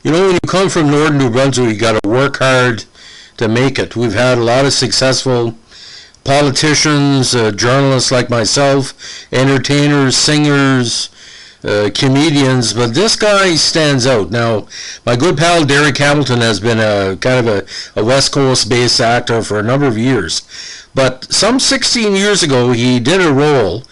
You know, when you come from northern New Brunswick, you got to work hard to make it. We've had a lot of successful politicians, journalists like myself, entertainers, singers, comedians, but this guy stands out. Now, my good pal Derek Hamilton has been a kind of a West Coast-based actor for a number of years, but some 16 years ago, he did a role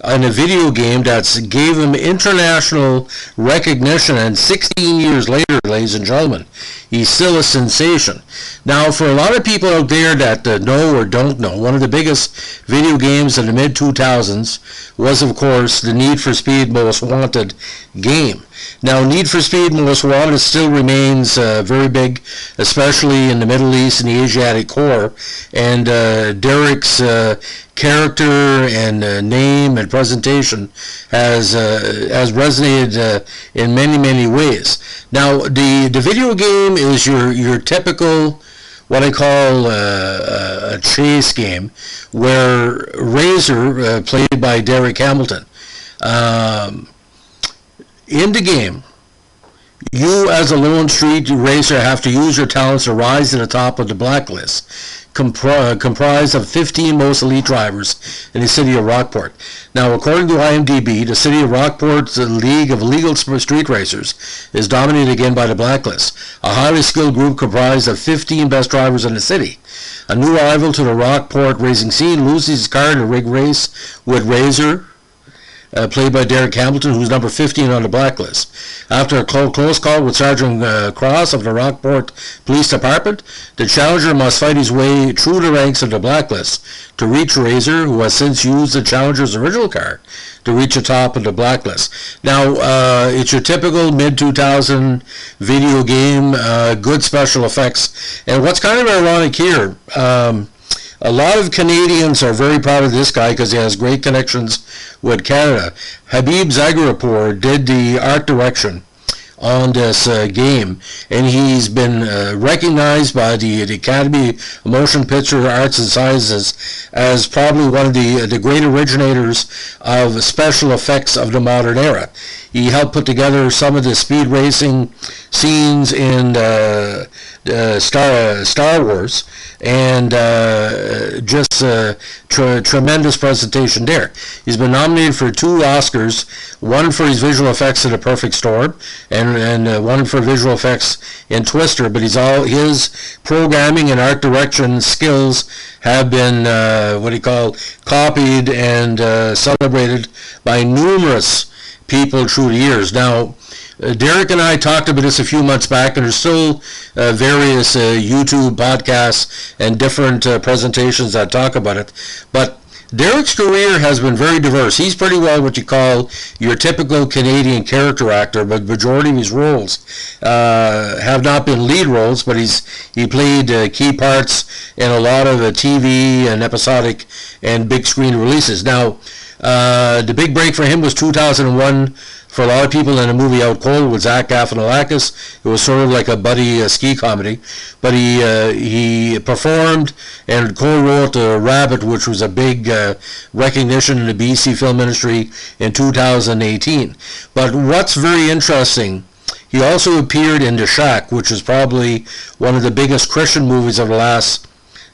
in a video game that gave him international recognition, and 16 years later, ladies and gentlemen, he's still a sensation. Now, for a lot of people out there that know or don't know, one of the biggest video games in the mid-2000s was, of course, the Need for Speed Most Wanted game. Now, Need for Speed Most Wanted still remains very big, especially in the Middle East and the Asiatic core, and Derek's character and name and presentation has resonated in many ways. Now, the video game is your typical, what I call a chase game, where Razor, played by Derek Hamilton, in the game, you as a lone street racer have to use your talents to rise to the top of the blacklist, comprised of 15 most elite drivers in the city of Rockport. Now, according to IMDb, the city of Rockport's League of Illegal Street Racers is dominated again by the blacklist, a highly skilled group comprised of 15 best drivers in the city. A new rival to the Rockport racing scene loses his car in a rigged race with Razor, played by Derek Hamilton, who's number 15 on the blacklist. After a close call with Sergeant Cross of the Rockport Police Department, the challenger must fight his way through the ranks of the blacklist to reach Razor, who has since used the challenger's original car to reach the top of the blacklist. Now, it's your typical mid-2000 video game, good special effects. And what's kind of ironic here, a lot of Canadians are very proud of this guy because he has great connections with Canada. Habib Zagarapur did the art direction on this game, and he's been recognized by the Academy of Motion Picture Arts and Sciences as probably one of the great originators of special effects of the modern era. He helped put together some of the speed racing scenes in Star Wars, and just tremendous presentation there. He's been nominated for 2 Oscars, one for his visual effects in The Perfect Storm, and one for visual effects in Twister. But his programming and art direction skills have been copied and celebrated by numerous people through the years. Now, Derek and I talked about this a few months back, and there's still various YouTube podcasts and different presentations that talk about it. But Derek's career has been very diverse. He's pretty well what you call your typical Canadian character actor, but the majority of his roles have not been lead roles, but he played key parts in a lot of TV and episodic and big screen releases. Now, the big break for him was 2001 for a lot of people in the movie Out Cold with Zach Galifianakis. It was sort of like a buddy ski comedy, but he performed and co-wrote Rabbit, which was a big recognition in the BC film industry in 2018. But what's very interesting, he also appeared in The Shack, which is probably one of the biggest Christian movies of the last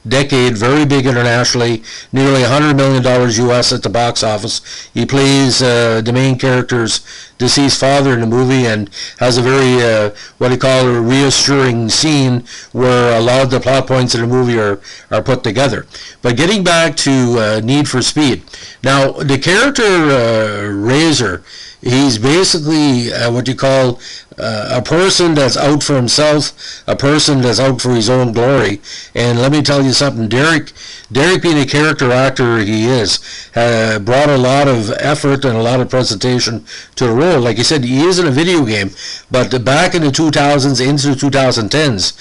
decade, very big internationally, nearly $100 million US at the box office. He plays the main character's deceased father in the movie, and has a very a reassuring scene where a lot of the plot points in the movie are put together. But getting back to Need for Speed, now the character Razor, he's basically a person that's out for himself, a person that's out for his own glory. And let me tell you something, Derek being a character actor he is, brought a lot of effort and a lot of presentation to the role. Like you said, he is in a video game, but back in the 2000s into the 2010s,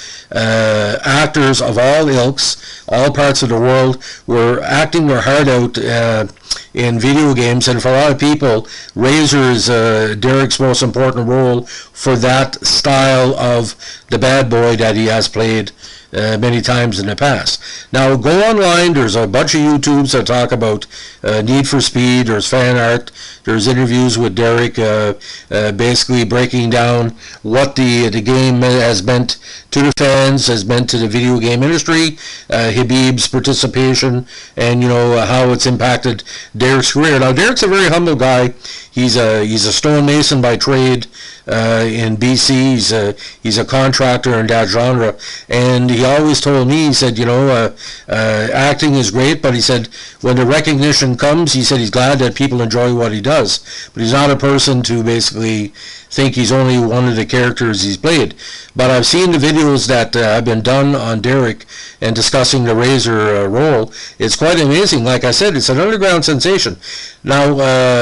actors of all ilks, all parts of the world, were acting their heart out in video games, and for a lot of people, Razor is Derek's most important role for that style of the bad boy that he has played many times in the past. Now go online, there's a bunch of YouTubes that talk about Need for Speed, there's fan art, there's interviews with Derek basically breaking down what the game has meant to the fans, has meant to the video game industry, Khabib's participation, and how it's impacted Derek's career. Now Derek's a very humble guy. He's a stonemason by trade in BC. He's a contractor in that genre, and he always told me, he said, acting is great, but he said when the recognition comes, he said he's glad that people enjoy what he does, but he's not a person to basically think he's only one of the characters he's played. But I've seen the videos that have been done on Derek and discussing the Razor role. It's quite amazing. Like I said, it's an underground sensation. Now,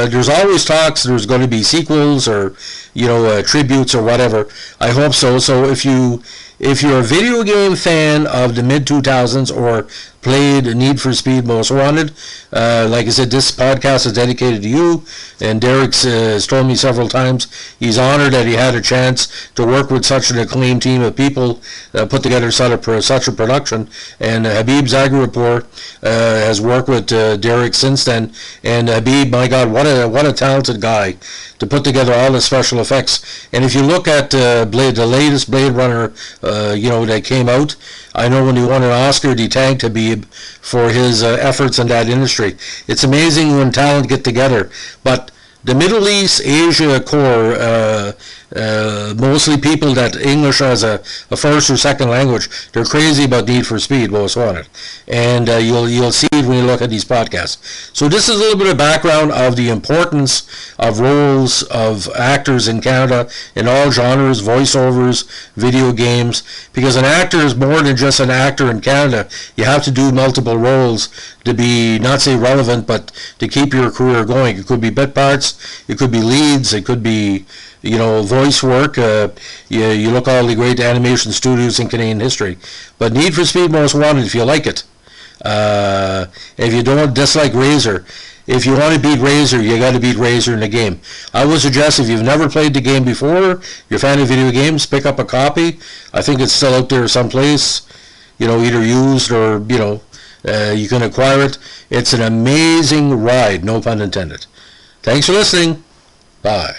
there's always talks there's going to be sequels or tributes or whatever. I hope so. So if you're a video game fan of the mid-2000s or played Need for Speed Most Wanted, like I said, this podcast is dedicated to you, and Derek's has told me several times he's honored that he had a chance to work with such an acclaimed team of people that put together such a production, and Khabib Zaghari-Rapport has worked with Derek since then, and Khabib, my God, what a talented guy to put together all the special effects. And if you look at the latest Blade Runner that came out, I know when he won an Oscar, he thanked Khabib for his efforts in that industry. It's amazing when talent get together. But the Middle East, Asia core, mostly people that English as a first or second language, they're crazy about Need for Speed Most Wanted, and you'll see it when you look at these podcasts. So this is a little bit of background of the importance of roles of actors in Canada in all genres, voiceovers, video games, because an actor is more than just an actor in Canada. You have to do multiple roles to be, not say relevant, but to keep your career going. It could be bit parts, it could be leads, it could be voice work. You look at all the great animation studios in Canadian history. But Need for Speed Most Wanted, if you like it. If you don't, dislike Razor. If you want to beat Razor, you got to beat Razor in the game. I would suggest if you've never played the game before, you're a fan of video games, pick up a copy. I think it's still out there someplace, either used or, you can acquire it. It's an amazing ride, no pun intended. Thanks for listening. Bye.